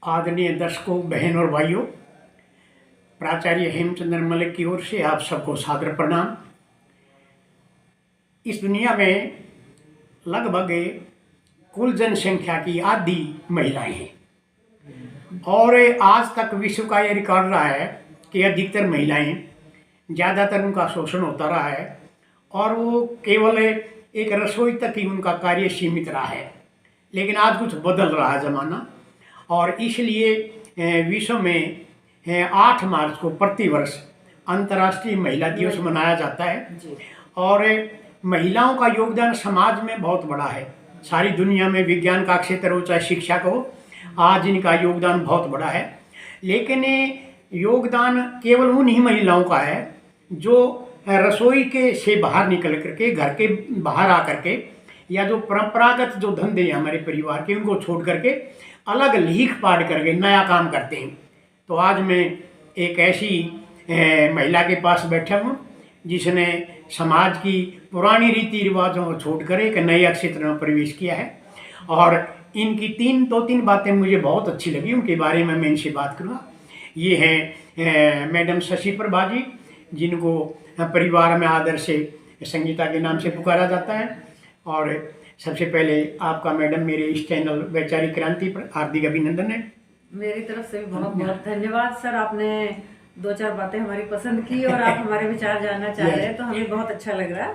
आदरणीय दर्शकों, बहन और भाइयों, प्राचार्य हेमचंद्र मलिक की ओर से आप सबको सादर प्रणाम। इस दुनिया में लगभग कुल जनसंख्या की आधी महिलाएं हैं और आज तक विश्व का ये रिकॉर्ड रहा है कि अधिकतर महिलाएं, ज़्यादातर उनका शोषण होता रहा है और वो केवल एक रसोई तक ही उनका कार्य सीमित रहा है। लेकिन आज कुछ बदल रहा है ज़माना और इसलिए विश्व में 8 मार्च को प्रतिवर्ष अंतर्राष्ट्रीय महिला दिवस मनाया जाता है और महिलाओं का योगदान समाज में बहुत बड़ा है। सारी दुनिया में विज्ञान का क्षेत्र हो चाहे शिक्षा का हो, आज इनका योगदान बहुत बड़ा है। लेकिन योगदान केवल उन्हीं महिलाओं का है जो रसोई के से बाहर निकल करके, घर के बाहर आकर के, या जो परंपरागत जो धंधे हैं हमारे परिवार के, उनको छोड़ करके अलग लीक पाड़ करके नया काम करते हैं। तो आज मैं एक ऐसी महिला के पास बैठा हूँ जिसने समाज की पुरानी रीति रिवाजों को छोड़कर एक नए क्षेत्र में प्रवेश किया है और इनकी दो तीन बातें मुझे बहुत अच्छी लगी, उनके बारे में मैं इनसे बात करूँगा। ये हैं मैडम शशि प्रभा जी, जिनको परिवार में आदर से संगीता के नाम से पुकारा जाता है। और सबसे पहले आपका मैडम मेरे इस चैनल वैचारिक क्रांति पर हार्दिक अभिनंदन है। मेरी तरफ से भी बहुत बहुत धन्यवाद सर। आपने 2-4 बातें हमारी पसंद की और आप हमारे विचार जानना चाह रहे हैं तो हमें बहुत अच्छा लग रहा है।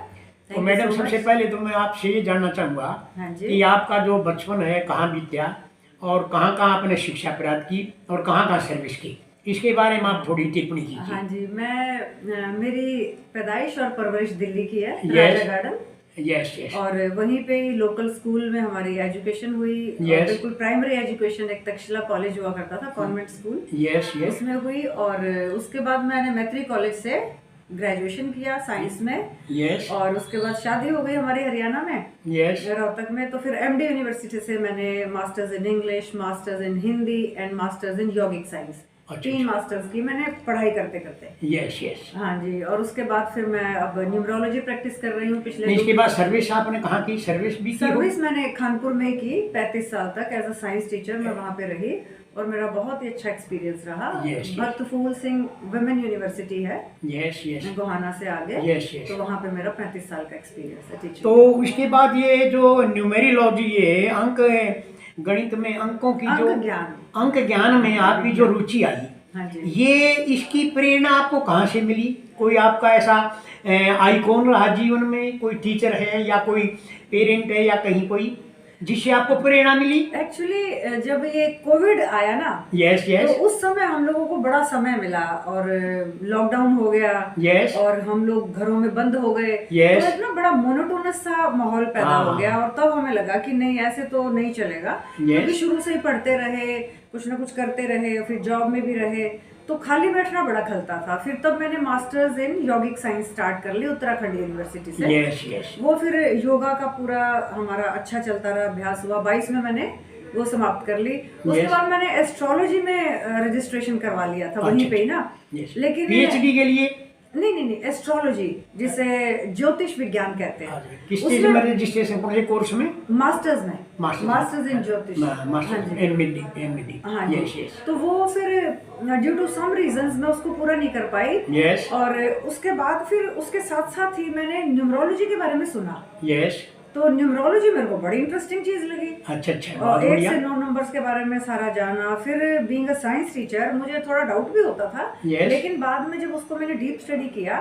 तो मैडम सबसे पहले तो मैं आपसे ये जानना चाहूँगा कि आपका जो बचपन है कहाँ बीता और कहाँ कहाँ आपने शिक्षा प्राप्त की और कहाँ कहाँ सर्विस की, इसके बारे में आप थोड़ी टिप्पणी कीजिए। हाँ जी, मेरी पैदाइश और परवरिश दिल्ली की है, राजा गार्डन। Yes yes. और वहीं पे ही लोकल स्कूल में हमारी एजुकेशन हुई। बिल्कुल प्राइमरी एजुकेशन एक तक्षशिला कॉलेज हुआ करता था, कॉन्वेंट स्कूल। Yes yes. उसमें हुई और उसके बाद मैंने मैत्री कॉलेज से ग्रेजुएशन किया साइंस में। यस। और उसके बाद शादी हो गई हमारी हरियाणा में, यस, रोहतक में। तो फिर एमडी यूनिवर्सिटी से मैंने masters in English, masters in Hindi and masters in यौगिक साइंस, 3 मास्टर्स की मैंने पढ़ाई करते करते। Yes yes. हाँ जी। और उसके बाद फिर मैं अब न्यूमरोलॉजी प्रैक्टिस कर रही हूँ पिछले। इसके बाद सर्विस आपने कहाँ की? सर्विस भी की? सर्विस मैंने खानपुर में की 35 साल तक एज अ साइंस टीचर मैं वहाँ पे रही और मेरा बहुत ही अच्छा एक्सपीरियंस रहा। भक्त फूल सिंह वुमेन यूनिवर्सिटी है, यस यस, गोहाना से आगे। Yes yes. तो वहाँ पे मेरा 35 साल का एक्सपीरियंस है टीचर। तो इसके बाद ये जो न्यूमेरोलॉजी, ये अंक गणित में अंकों की जो अंक ज्ञान में आपकी जो रुचि आई, हाँ जी, ये इसकी प्रेरणा आपको कहाँ से मिली? कोई आपका ऐसा आइकॉन रहा जीवन में, कोई टीचर है या कोई पेरेंट है या कहीं कोई जिससे आपको प्रेरणा मिली? एक्चुअली जब ये कोविड आया ना, यस यस, तो उस समय हम लोगों को बड़ा समय मिला और लॉकडाउन हो गया। यस। और हम लोग घरों में बंद हो गए। यस। तो इतना बड़ा मोनोटोनस सा माहौल पैदा हो गया और तब हमें लगा कि नहीं, ऐसे तो नहीं चलेगा। क्योंकि शुरू से ही पढ़ते रहे, कुछ ना कुछ करते रहे, फिर जॉब में भी रहे, तो खाली बैठना बड़ा खलता था। फिर तब मैंने मास्टर्स इन यौगिक साइंस स्टार्ट कर ली उत्तराखंड यूनिवर्सिटी से। Yes yes. वो फिर योगा का पूरा हमारा अच्छा चलता रहा, अभ्यास हुआ। 22 में मैंने वो समाप्त कर ली। उसके बाद मैंने एस्ट्रोलॉजी में रजिस्ट्रेशन करवा लिया था वहीं पे ही ना। लेकिन पीएचडी के लिए नहीं, एस्ट्रोलॉजी जिसे ज्योतिष विज्ञान कहते हैं, किस चीज में रजिस्ट्रेशन? कौन से कोर्स में? मास्टर्स में, मास्टर्स इन ज्योतिष। हाँ जी। तो वो फिर ड्यू टू सम रीजंस मैं उसको पूरा नहीं कर पाई। यस। और उसके बाद फिर उसके साथ साथ ही मैंने न्यूमरोलॉजी के बारे में सुना। यस। तो न्यूमरोलॉजी मेरे को बड़ी इंटरेस्टिंग चीज लगी। अच्छा। और 1 से 9 नंबर्स के बारे में सारा जाना। फिर बीइंग अ साइंस टीचर मुझे थोड़ा डाउट भी होता था। लेकिन बाद में जब उसको मैंने डीप स्टडी किया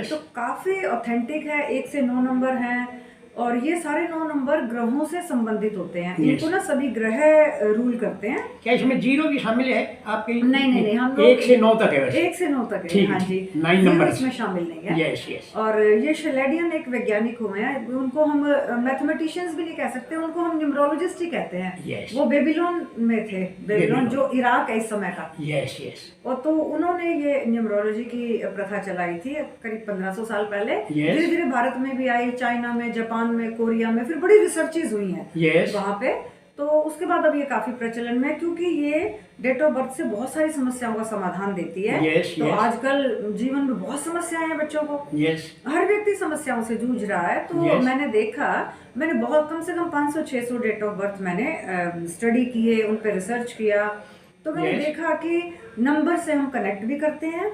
तो काफी ऑथेंटिक है। 1 से 9 नंबर हैं और ये सारे 9 नंबर ग्रहों से संबंधित होते हैं। इनको ना सभी ग्रह रूल करते हैं। क्या इसमें जीरो भी शामिल है आपके? नहीं, हम लोग 1 से 9 तक है। 1 से 9 तक है। हाँ जी, 9 नंबर इसमें शामिल नहीं है। Yes yes. और ये शेलेडियन एक वैज्ञानिक हुए हैं, उनको हम मैथमेटिशियंस भी नहीं कह सकते, उनको हम न्यूमरोलॉजिस्ट ही कहते हैं। वो बेबीलोन में थे, बेबीलोन जो इराक है इस समय का। Yes yes. और तो उन्होंने ये न्यूमरोलॉजी की प्रथा चलाई थी करीब 1500 साल पहले। धीरे धीरे भारत में भी आई, चाइना में, जापान में, कोरिया में, फिर बड़ी रिसर्चेज हुई हैं वहाँ पे। तो उसके बाद अब ये काफी प्रचलन में, क्योंकि ये डेट ऑफ बर्थ से बहुत सारी समस्याओं का समाधान देती है। तो आजकल जीवन में बहुत समस्याएं हैं बच्चों को। हर व्यक्ति समस्याओं से जूझ रहा है। तो मैंने देखा, मैंने बहुत कम से कम 500-600 डेट ऑफ बर्थ मैंने स्टडी किए, उन पर रिसर्च किया तो मैंने देखा कि नंबर से हम कनेक्ट भी करते हैं,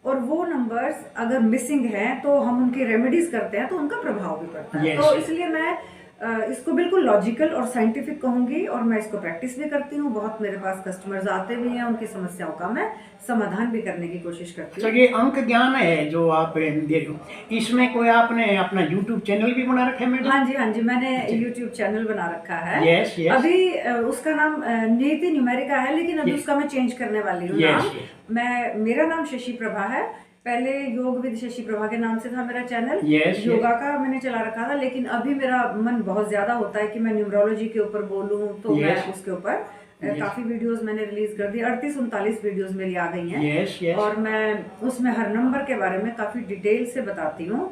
और वो नंबर्स अगर मिसिंग हैं तो हम उनकी रेमेडीज करते हैं तो उनका प्रभाव भी पड़ता है। तो इसलिए मैं इसको बिल्कुल लॉजिकल और साइंटिफिक कहूंगी, और मैं इसको प्रैक्टिस भी करती हूँ। बहुत मेरे पास कस्टमर्स आते भी हैं, उनकी समस्याओं का मैं समाधान भी करने की कोशिश करती हूँ। तो ये अंक ज्ञान है जो आप दे रहे हो, इसमें कोई आपने अपना यूट्यूब चैनल भी बना रखा है मैडम? हाँ जी, हाँ जी, मैंने यूट्यूब चैनल बना रखा है। Yes yes. अभी उसका नाम नीति न्यूमेरिका है, लेकिन अभी उसका मैं चेंज करने वाली हूँ नाम। मेरा नाम शशि प्रभा है। पहले योग विद शशि प्रभा के नाम से था मेरा चैनल। योगा का मैंने चला रखा था, लेकिन अभी मेरा मन बहुत ज्यादा होता है कि मैं न्यूमरोलॉजी के ऊपर बोलूं, तो मैं उसके ऊपर काफी वीडियोस मैंने रिलीज कर दी। 38-39 वीडियोस मेरी आ गई हैं। और मैं उसमें हर नंबर के बारे में काफी डिटेल से बताती हूँ,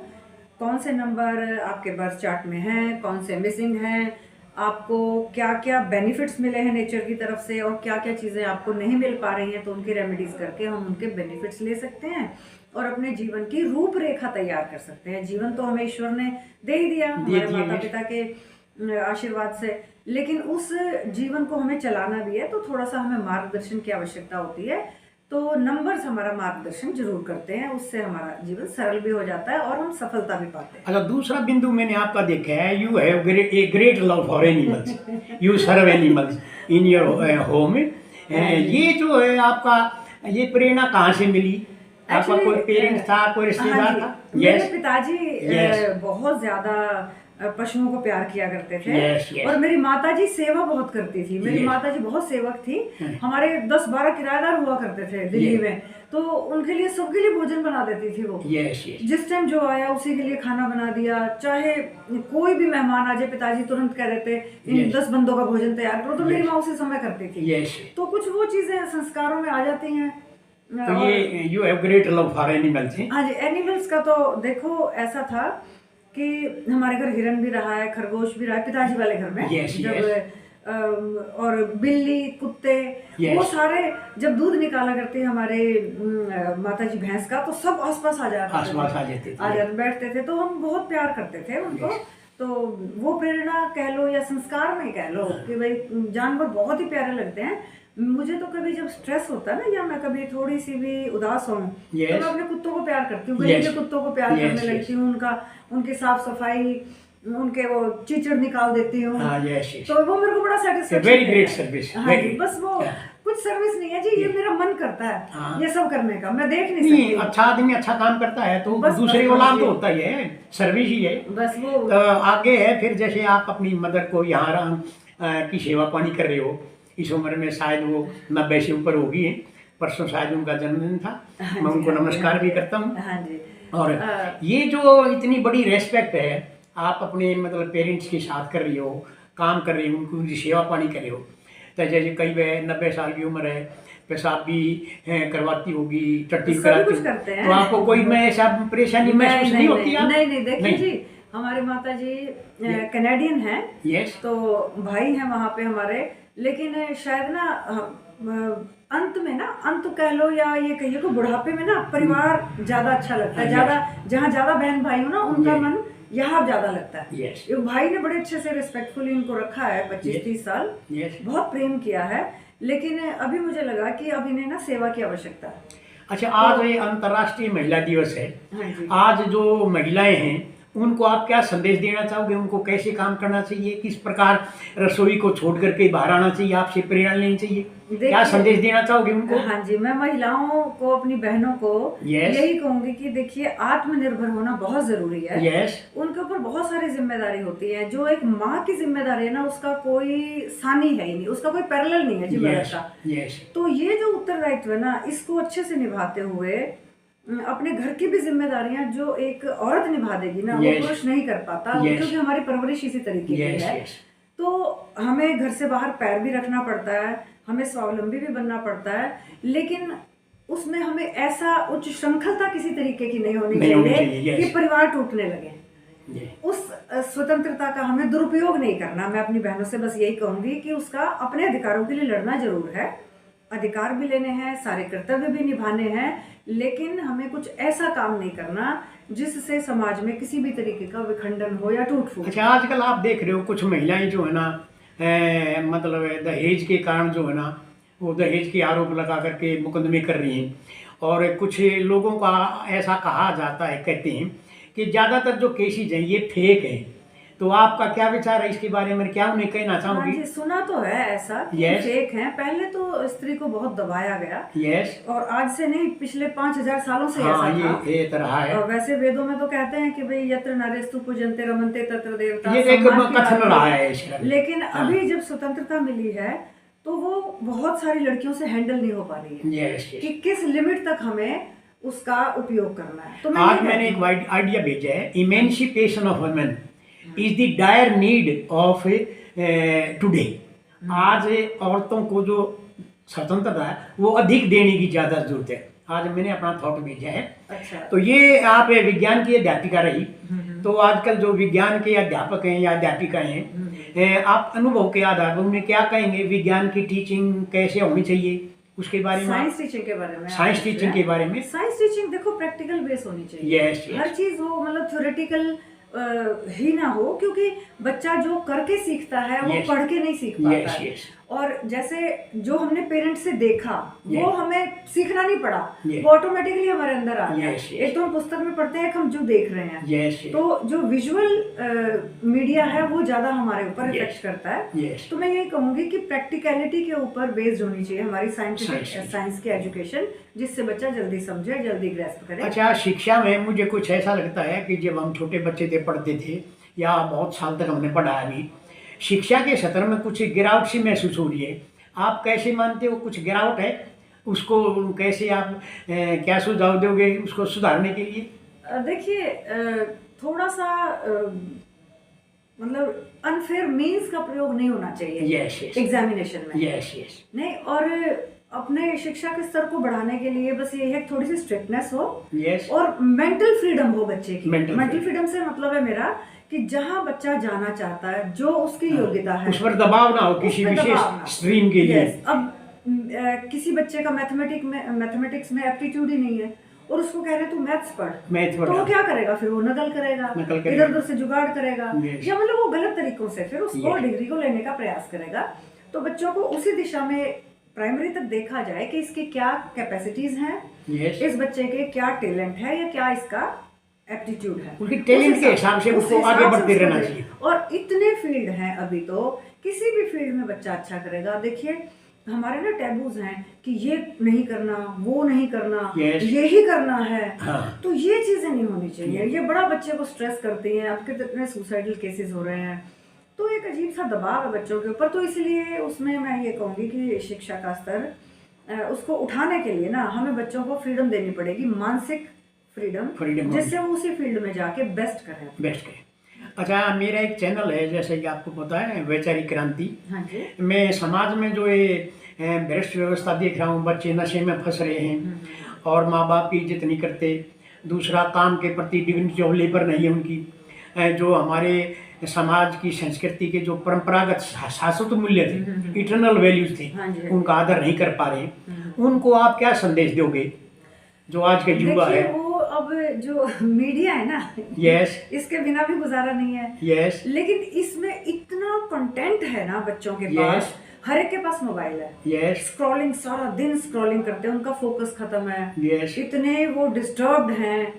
कौन से नंबर आपके बर्थ चार्ट में हैं, कौन से मिसिंग हैं, आपको क्या क्या बेनिफिट्स मिले हैं नेचर की तरफ से, और क्या क्या चीज़ें आपको नहीं मिल पा रही हैं, तो उनकी रेमेडीज करके हम उनके बेनिफिट्स ले सकते हैं और अपने जीवन की रूपरेखा तैयार कर सकते हैं। जीवन तो हमें ईश्वर ने दे ही दिया हमारे माता पिता के आशीर्वाद से, लेकिन उस जीवन को हमें चलाना भी है, तो थोड़ा सा हमें मार्गदर्शन की आवश्यकता होती है। तो नंबर्स हमारा मार्गदर्शन जरूर करते हैं, उससे हमारा जीवन सरल भी हो जाता है और हम सफलता भी पाते हैं। अच्छा, दूसरा बिंदु मैंने आपका देखा है, you have a great love for animals, you serve animals in your home. ये जो है आपका, ये प्रेरणा कहाँ से मिली? आपका कोई पेरेंट्स था, कोई रिश्तेदार था? मेरे पिताजी बहुत ज्यादा पशुओं को प्यार किया करते थे। और मेरी माताजी सेवा बहुत करती थी। मेरी माताजी बहुत सेवक थी। हमारे 10-12 किराएदार हुआ करते थे दिल्ली में, तो उनके लिए सबके लिए भोजन बना देती थी वो। जिस टाइम जो आया उसी के लिए खाना बना दिया। चाहे कोई भी मेहमान आ जाए, पिताजी तुरंत कह देते इन 10 बंदों का भोजन तैयार करो, तो मेरी माँ उसी समय करती थी। तो कुछ वो चीजें संस्कारों में आ जाती हैं। तो ये you have great love for animals. हाँ जी, एनिमल्स का तो देखो ऐसा था कि हमारे घर हिरन भी रहा है, खरगोश भी रहा है पिताजी वाले घर में। जब और बिल्ली, कुत्ते, वो सारे जब दूध निकाला करते हमारे माताजी भैंस का, तो सब आसपास आ जाते बैठते थे, तो हम बहुत प्यार करते थे उनको। तो वो प्रेरणा कह लो या संस्कार में कह लो कि भाई जानवर बहुत ही प्यारे लगते हैं। मुझे तो कभी जब स्ट्रेस होता है ना, या मैं कभी थोड़ी सी भी उदास हूँ, तो मैं अपने कुत्तों को प्यार करती हूँ। गली के कुत्तों को प्यार करने लगती हूँ, उनकी साफ सफाई, उनके वो चीचड़ निकाल देती हूँ। तो वो मेरे को बड़ा सेटिस्फैक्शन। Very great service. हाँ जी, बस वो कुछ सर्विस नहीं है जी, ये मेरा मन करता है ये सब करने का। मैं देख नहीं सकती। अच्छा आदमी अच्छा काम करता है तो दूसरे को लाभ तो होता ही है, सर्विस ही है। बस वो आगे है फिर, जैसे आप अपनी मदर को यहाँ की सेवा पानी कर रहे हो, इस उम्र में शायद वो 90 से ऊपर होगी। परसों शायद उनका जन्मदिन था, मैं उनको नमस्कार भी करता हूँ। और ये जो इतनी बड़ी रेस्पेक्ट है, आप अपने मतलब पेरेंट्स के साथ कर रही हो, काम कर रही हो, उनकी सेवा पानी कर रहे हो। तो जैसे कई 90 साल की उम्र है, पेशाब भी करवाती होगी, टट्टी कराती होगी, तो आपको कोई में ऐसा परेशानी महसूस नहीं होती? नहीं, देखिए जी, हमारे माता जी कैनेडियन हैं। तो भाई हैं वहाँ पे हमारे, लेकिन शायद ना अंत में ना, अंत कह लो या ये कहिए को बुढ़ापे में ना परिवार ज्यादा अच्छा लगता है। ज्यादा जहाँ ज्यादा बहन भाई हो ना, उनका मन यहाँ ज्यादा लगता है। भाई ने बड़े अच्छे से रिस्पेक्टफुली इनको रखा है 25-30 साल, बहुत प्रेम किया है। लेकिन अभी मुझे लगा कि अब इन्हें ना सेवा की आवश्यकता है। अच्छा, आज ये अंतर्राष्ट्रीय महिला दिवस है। आज जो महिलाएं हैं उनको आप क्या संदेश देना चाहोगे? उनको कैसे काम करना चाहिए? किस प्रकार रसोई को छोड़ करके बाहर आना चाहिए? आपसे प्रेरणा लेनी चाहिए? क्या संदेश देना चाहोगे उनको? हाँ जी, मैं महिलाओं को, अपनी बहनों को यही कहूंगी कि देखिए, आत्मनिर्भर होना बहुत जरूरी है। उनके ऊपर बहुत सारी जिम्मेदारी होती है। जो एक माँ की जिम्मेदारी है ना, उसका कोई सानी है ही नहीं, उसका कोई पैरेलल नहीं है जिम्मेदारी का। तो ये जो उत्तरदायित्व है ना, इसको अच्छे से निभाते हुए अपने घर की भी जिम्मेदारियां जो एक औरत निभा देगी ना, वो पुरुष नहीं कर पाता, क्योंकि हमारी परवरिश इसी तरीके की है। तो हमें घर से बाहर पैर भी रखना पड़ता है, हमें स्वावलंबी भी बनना पड़ता है, लेकिन उसमें हमें ऐसा उच्च श्रृंखलता किसी तरीके की नहीं होनी चाहिए कि परिवार टूटने लगे। उस स्वतंत्रता का हमें दुरुपयोग नहीं करना। मैं अपनी बहनों से बस यही कहूंगी कि उसका अपने अधिकारों के लिए लड़ना जरूर है, अधिकार भी लेने हैं, सारे कर्तव्य भी निभाने हैं, लेकिन हमें कुछ ऐसा काम नहीं करना जिससे समाज में किसी भी तरीके का विखंडन हो या टूट फूट। अच्छा, आजकल आप देख रहे हो कुछ महिलाएं जो है ना, मतलब दहेज के कारण जो है ना, वो दहेज के आरोप लगा करके मुकदमे कर रही हैं। और कुछ लोगों का ऐसा कहा जाता है, कहते हैं कि ज़्यादातर जो केसेज हैं ये फेक हैं। तो आपका क्या विचार है इसके बारे में, क्या उन्हें कहना चाहोगी? हाँ जी, सुना तो है ऐसा कि फेक हैं। पहले तो स्त्री को बहुत दबाया गया, और आज से नहीं, पिछले 5000 सालों से ऐसा था। ये रहा है। और वैसे वेदों में तो कहते हैं कि भाई यत्र नारेस्तु पूजन्ते रमन्ते तत्र देवता, ये एक कथन रहा है। लेकिन अभी जब स्वतंत्रता मिली है तो वो बहुत सारी लड़कियों से हैंडल नहीं हो पा रही है कि किस लिमिट तक हमें उसका उपयोग करना है। तो आज मैंने एक आइडिया भेजा है, emancipation of women is the dire need of today. आज औरतों को जो स्वतंत्रता है वो अधिक देने की ज़्यादा जरूरत है। आज मैंने अपना थॉट भेजा है। अच्छा। तो ये आप विज्ञान की अध्यापिका रही, तो आजकल जो विज्ञान के अध्यापक हैं या अध्यापिका हैं, आप अनुभव के आधार पर उन्हें क्या कहेंगे, विज्ञान की टीचिंग कैसे होनी चाहिए उसके बारे में? साइंस टीचिंग के बारे में। साइंस टीचिंग के बारे में, साइंस टीचिंग देखो प्रैक्टिकल बेस होनी चाहिए। हर चीज वो मतलब थ्योरेटिकल ही ना हो, क्योंकि बच्चा जो करके सीखता है वो पढ़ के नहीं सीख पाता है। और जैसे जो हमने पेरेंट्स से देखा वो हमें सीखना नहीं पड़ा, वो ऑटोमेटिकली हमारे अंदर आ गया। एक तो हम पुस्तक में पढ़ते हैं, हम जो देख रहे हैं, तो जो विजुअल मीडिया है वो ज्यादा हमारे ऊपर इफेक्ट करता है। तो मैं यही कहूंगी कि प्रैक्टिकलिटी के ऊपर बेस्ड होनी चाहिए हमारी साइंस की एजुकेशन, जिससे बच्चा जल्दी समझे, जल्दी ग्रैस्प करे। अच्छा, शिक्षा में मुझे कुछ ऐसा लगता है कि जब हम छोटे बच्चे थे, पढ़ते थे, या बहुत साल तक हमने पढ़ा अभी, शिक्षा के क्षेत्र में कुछ गिरावट सी महसूस हो रही है। आप कैसे मानते हो, कुछ गिरावट है? उसको कैसे आप क्या सुझाव दोगे उसको सुधारने के लिए? देखिए, थोड़ा सा मतलब अनफेयर मीन्स का प्रयोग नहीं होना चाहिए एग्जामिनेशन में। नहीं, और अपने शिक्षा के स्तर को बढ़ाने के लिए बस ये है कि थोड़ी सी स्ट्रिक्टनेस हो, और मेंटल फ्रीडम हो बच्चे की। मेंटल फ्रीडम से मतलब है मेरा कि जहां बच्चा जाना चाहता है, जो उसकी योग्यता है, उस पर दबाव ना हो किसी विशेष स्ट्रीम के लिए। अब किसी बच्चे का मैथमेटिक्स में एप्टीट्यूड ही नहीं है और उसको कह रहे तू मैथ्स पढ़, तो वो क्या करेगा? फिर वो नकल करेगा, इधर उधर से जुगाड़ करेगा, या मतलब वो गलत तरीकों से फिर उसको डिग्री को लेने का प्रयास करेगा। तो बच्चों को उसी दिशा में प्राइमरी तक देखा जाए कि इसकी क्या कैपेसिटीज हैं, इस बच्चे के क्या टैलेंट है या क्या इसका एप्टीट्यूड है, उनकी टैलेंट के हिसाब से उसको आगे बढ़ते रहना चाहिए। और इतने फील्ड हैं अभी, तो किसी भी फील्ड में बच्चा अच्छा करेगा। देखिए हमारे ना टैबूज हैं कि ये नहीं करना, वो नहीं करना, ये ही करना है। तो ये चीजें नहीं होनी चाहिए, ये बड़ा बच्चे को स्ट्रेस करती हैं। अब कितने सुसाइडल केसेस हो रहे हैं, तो एक अजीब सा दबाव है बच्चों के ऊपर। तो इसलिए उसमें मैं ये कहूँगी कि शिक्षा का स्तर उसको उठाने के लिए ना हमें बच्चों को फ्रीडम देनी पड़ेगी, मानसिक फ्रीडम, जिससे वो उसी फील्ड में जाके बेस्ट करें। अच्छा, मेरा एक चैनल है, जैसे कि आपको पता है, वैचारिक क्रांति। हाँ जी। मैं समाज में जो ये भ्रष्ट व्यवस्था देख रहा हूँ, बच्चे नशे में फंस रहे हैं और माँ बाप की इज्जत नहीं करते। दूसरा, काम के प्रति डिग्निटी ऑफ लेबर नहीं है उनकी। जो हमारे समाज की संस्कृति के जो परंपरागत शाश्वत मूल्य थे, इटर्नल वैल्यूज थे, उनका आदर नहीं कर पा रहे। उनको आप क्या संदेश दोगे जो आज के युवा है? अब जो मीडिया है ना, इसके बिना भी गुजारा नहीं है। लेकिन इसमें इतना कंटेंट है ना बच्चों के पास, हर एक के पास मोबाइल है। स्क्रॉलिंग, सारा दिन स्क्रॉलिंग करते हैं, उनका फोकस खत्म है। इतने वो डिस्टर्ब्ड हैं,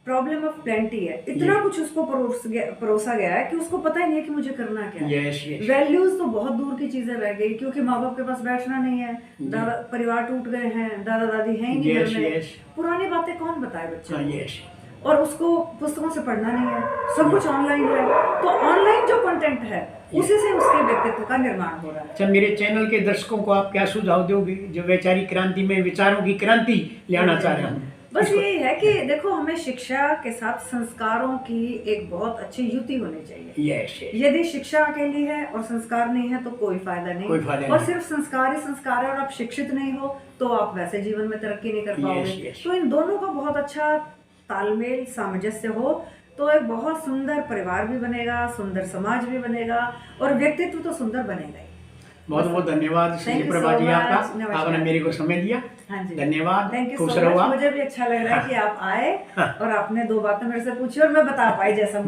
प्रॉब्लम ऑफ प्लेंटी है, इतना कुछ उसको परोसा गया है कि उसको पता ही नहीं है कि मुझे करना क्या है। वैल्यूज तो बहुत दूर की चीजें रह गई, क्योंकि माँ बाप के पास बैठना नहीं है, दादा परिवार टूट गए हैं, दादा दादी हैं ही नहीं घर में, पुरानी बातें कौन बताए बच्चे को? और उसको पुस्तकों से पढ़ना नहीं है, सब कुछ ऑनलाइन है। तो ऑनलाइन जो कंटेंट है उसी से उसके व्यक्तित्व का निर्माण हो रहा है। अच्छा, मेरे चैनल के दर्शकों को आप क्या सुझाव दोगे जो वैचारिक क्रांति में विचारों की क्रांति लाना चाह रहे हैं? बस यही है कि देखो, हमें शिक्षा के साथ संस्कारों की एक बहुत अच्छी युति होनी चाहिए। यदि शिक्षा अकेली है और संस्कार नहीं है तो कोई फायदा नहीं। और सिर्फ संस्कार ही संस्कार है और आप शिक्षित नहीं हो तो आप वैसे जीवन में तरक्की नहीं कर पाओगे। तो इन दोनों का बहुत अच्छा तालमेल, सामंजस्य हो तो एक बहुत सुंदर परिवार भी बनेगा, सुंदर समाज भी बनेगा और व्यक्तित्व तो सुंदर बनेगा ही। बहुत बहुत धन्यवाद प्रभा जी, आपका, आपने मेरे को समय दिया। हाँ जी, धन्यवाद, खुश रहो। मुझे भी अच्छा लग रहा है कि आप आए और आपने 2 बातें मेरे से पूछी और मैं बता पाई जैसा।